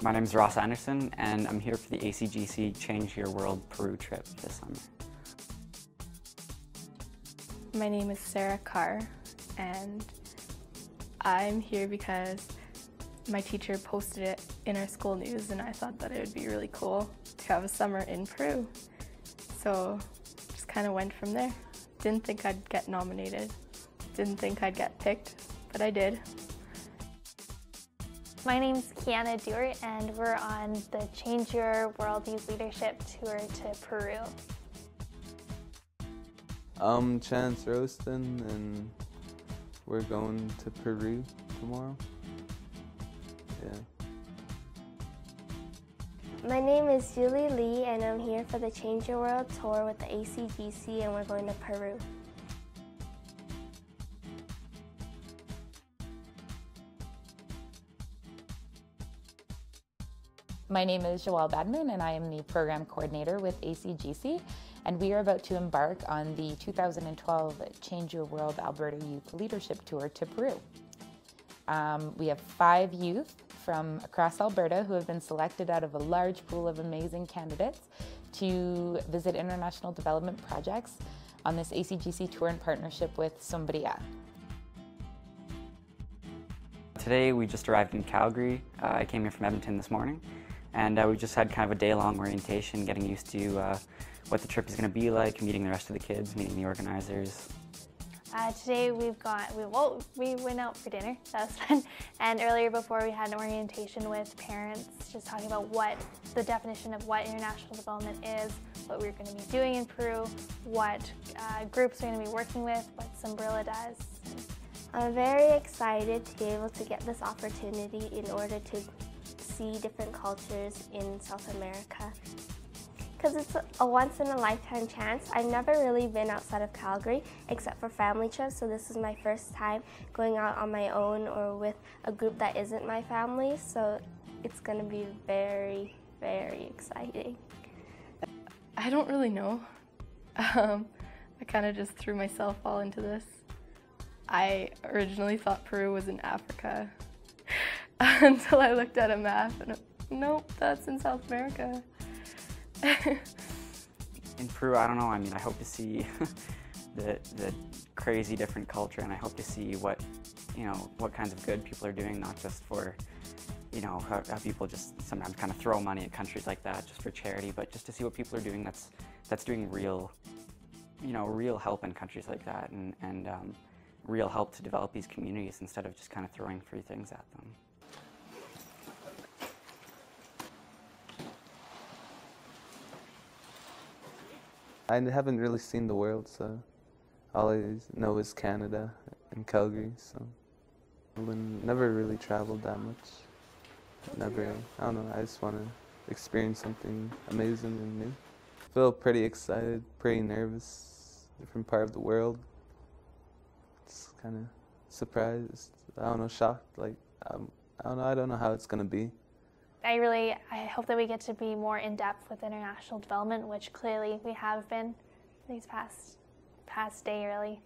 My name is Ross Anderson, and I'm here for the ACGC Change Your World Peru trip this summer. My name is Sarah Carr, and I'm here because my teacher posted it in our school news, and I thought that it would be really cool to have a summer in Peru. So just kind of went from there. Didn't think I'd get nominated, didn't think I'd get picked, but I did. My name's Kiana Dewar, and we're on the Change Your World Youth Leadership Tour to Peru. I'm Chance Roston, and we're going to Peru tomorrow. Yeah. My name is Julie Lee, and I'm here for the Change Your World Tour with the ACGC, and we're going to Peru. My name is JOELLE and I am the program coordinator with ACGC, and we are about to embark on the 2012 Change Your World Alberta Youth Leadership Tour to Peru. We have 5 youth from across Alberta who have been selected out of a large pool of amazing candidates to visit international development projects on this ACGC tour in partnership with Sombría. Today we just arrived in Calgary. I came here from Edmonton this morning, and we just had kind of a day-long orientation, getting used to what the trip is going to be like, meeting the rest of the kids, meeting the organizers. Today we went out for dinner, that was fun, and earlier before we had an orientation with parents, just talking about what the definition of what international development is, what we're going to be doing in Peru, what groups we're going to be working with, what Sombría does. I'm very excited to be able to get this opportunity in order to see different cultures in South America. Because it's a once-in-a-lifetime chance. I've never really been outside of Calgary except for family trips, so this is my first time going out on my own or with a group that isn't my family, so it's going to be very, very exciting. I don't really know. I kind of just threw myself all into this. I originally thought Peru was in Africa until I looked at a map and nope, that's in South America. In Peru, I don't know, I mean, I hope to see the crazy different culture, and I hope to see what kinds of good people are doing, not just for, how people just sometimes kind of throw money at countries like that just for charity, but just to see what people are doing that's doing real, real help in countries like that, and real help to develop these communities instead of just kind of throwing free things at them. I haven't really seen the world, so all I know is Canada and Calgary, so I never really traveled that much. I don't know, I just want to experience something amazing and new. I feel pretty excited, pretty nervous, different part of the world. It's kind of surprised, I don't know, shocked, like, I don't know how it's going to be. I hope that we get to be more in-depth with international development, which clearly we have been these past day, really.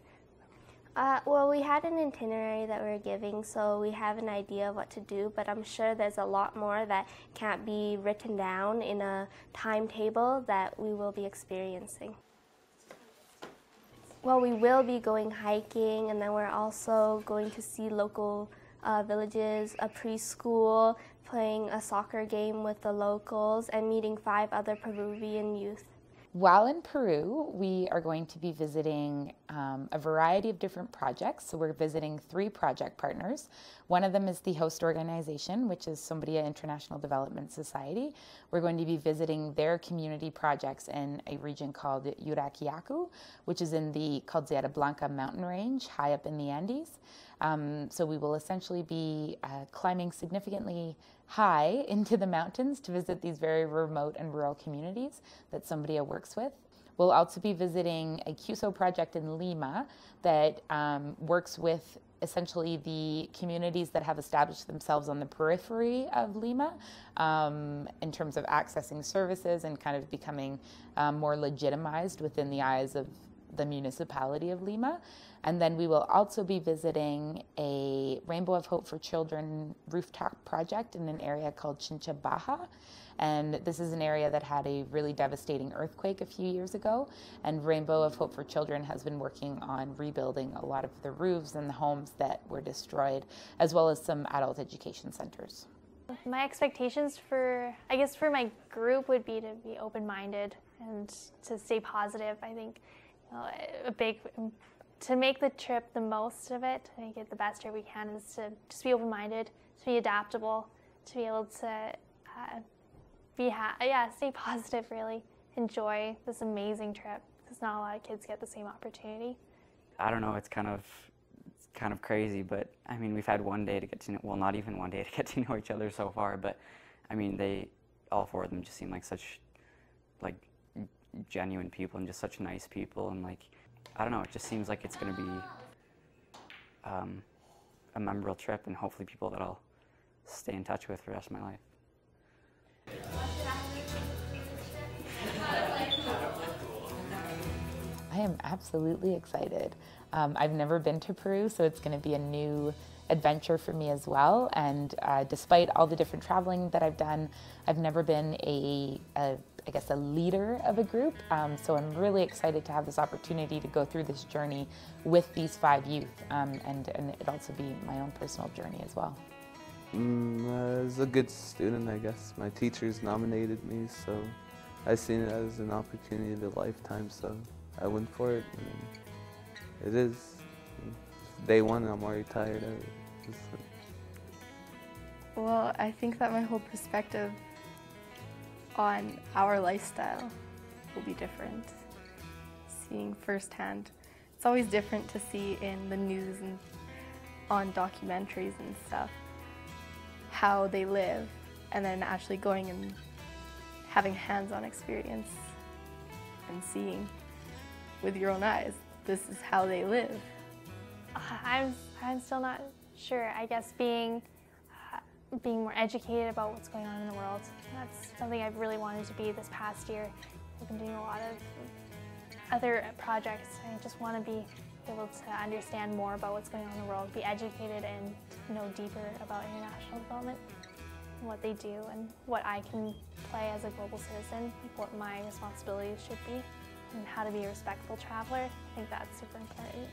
Well, we had an itinerary that we were giving, so we have an idea of what to do, but I'm sure there's a lot more that can't be written down in a timetable that we will be experiencing. Well, we will be going hiking, and then we're also going to see local villages, a preschool, playing a soccer game with the locals, and meeting 5 other Peruvian youth. While in Peru, we are going to be visiting a variety of different projects. So we're visiting 3 project partners. One of them is the host organization, which is Sombría International Development Society. We're going to be visiting their community projects in a region called Yuraquiacu, which is in the Cordillera Blanca mountain range, high up in the Andes. So we will essentially be climbing significantly high into the mountains to visit these very remote and rural communities that Sombría works with. We'll also be visiting a CUSO project in Lima that works with essentially the communities that have established themselves on the periphery of Lima in terms of accessing services and kind of becoming more legitimized within the eyes of the municipality of Lima. And then we will also be visiting a Rainbow of Hope for Children rooftop project in an area called Chincha Baja. And this is an area that had a really devastating earthquake a few years ago. And Rainbow of Hope for Children has been working on rebuilding a lot of the roofs and the homes that were destroyed, as well as some adult education centers. My expectations for my group would be to be open-minded and to stay positive. I think to make the trip the most of it, to make it the best trip we can, is to just be open-minded, to be adaptable, to be able to stay positive, really. Enjoy this amazing trip, because not a lot of kids get the same opportunity. I don't know, it's kind of crazy, but I mean, we've had one day to get to know, well, not even one day to get to know each other so far, but I mean, all four of them just seem like such, like, genuine people and just such nice people, and like, I don't know, it just seems like it's going to be a memorable trip, and hopefully people that I'll stay in touch with for the rest of my life. I am absolutely excited. I've never been to Peru, so it's going to be a new adventure for me as well. And despite all the different traveling that I've done, I've never been a leader of a group. So I'm really excited to have this opportunity to go through this journey with these 5 youth, and it also be my own personal journey as well. As a good student, I guess. My teachers nominated me, so I seen it as an opportunity of a lifetime, so I went for it. And it is. Day one, I'm already tired of it. Well, I think that my whole perspective on our lifestyle will be different. Seeing firsthand. It's always different to see in the news and on documentaries and stuff how they live, and then actually going and having hands-on experience and seeing with your own eyes, this is how they live. I'm still not sure. I guess being more educated about what's going on in the world. That's something I've really wanted to be this past year. I've been doing a lot of other projects. I just want to be able to understand more about what's going on in the world, be educated, and know deeper about international development, and what they do, and what I can play as a global citizen, like what my responsibilities should be, and how to be a respectful traveler. I think that's super important.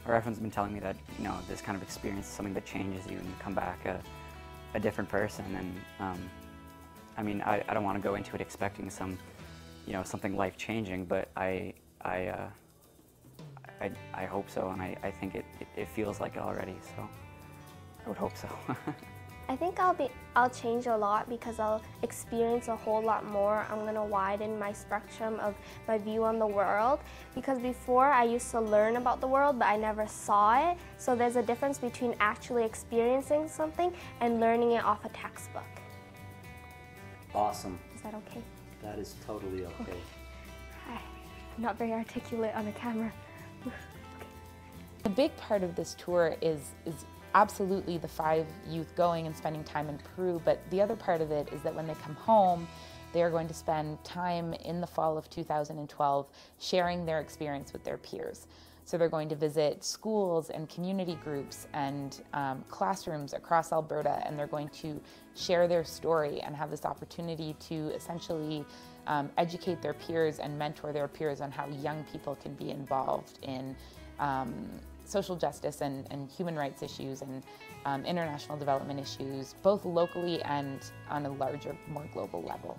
Or everyone's been telling me that, you know, this kind of experience is something that changes you and you come back a different person. And I mean, I don't want to go into it expecting something life-changing, but I hope so, and I think it feels like it already, so I would hope so. I think I'll change a lot because I'll experience a whole lot more. I'm gonna widen my spectrum of my view on the world, because before I used to learn about the world, but I never saw it. So there's a difference between actually experiencing something and learning it off a textbook. Awesome. Is that okay? That is totally okay. I'm not very articulate on the camera. A big part of this tour is absolutely the 5 youth going and spending time in Peru, but the other part of it is that when they come home, they are going to spend time in the fall of 2012 sharing their experience with their peers. So they're going to visit schools and community groups and classrooms across Alberta, and they're going to share their story and have this opportunity to essentially educate their peers and mentor their peers on how young people can be involved in social justice and human rights issues and international development issues, both locally and on a larger, more global level.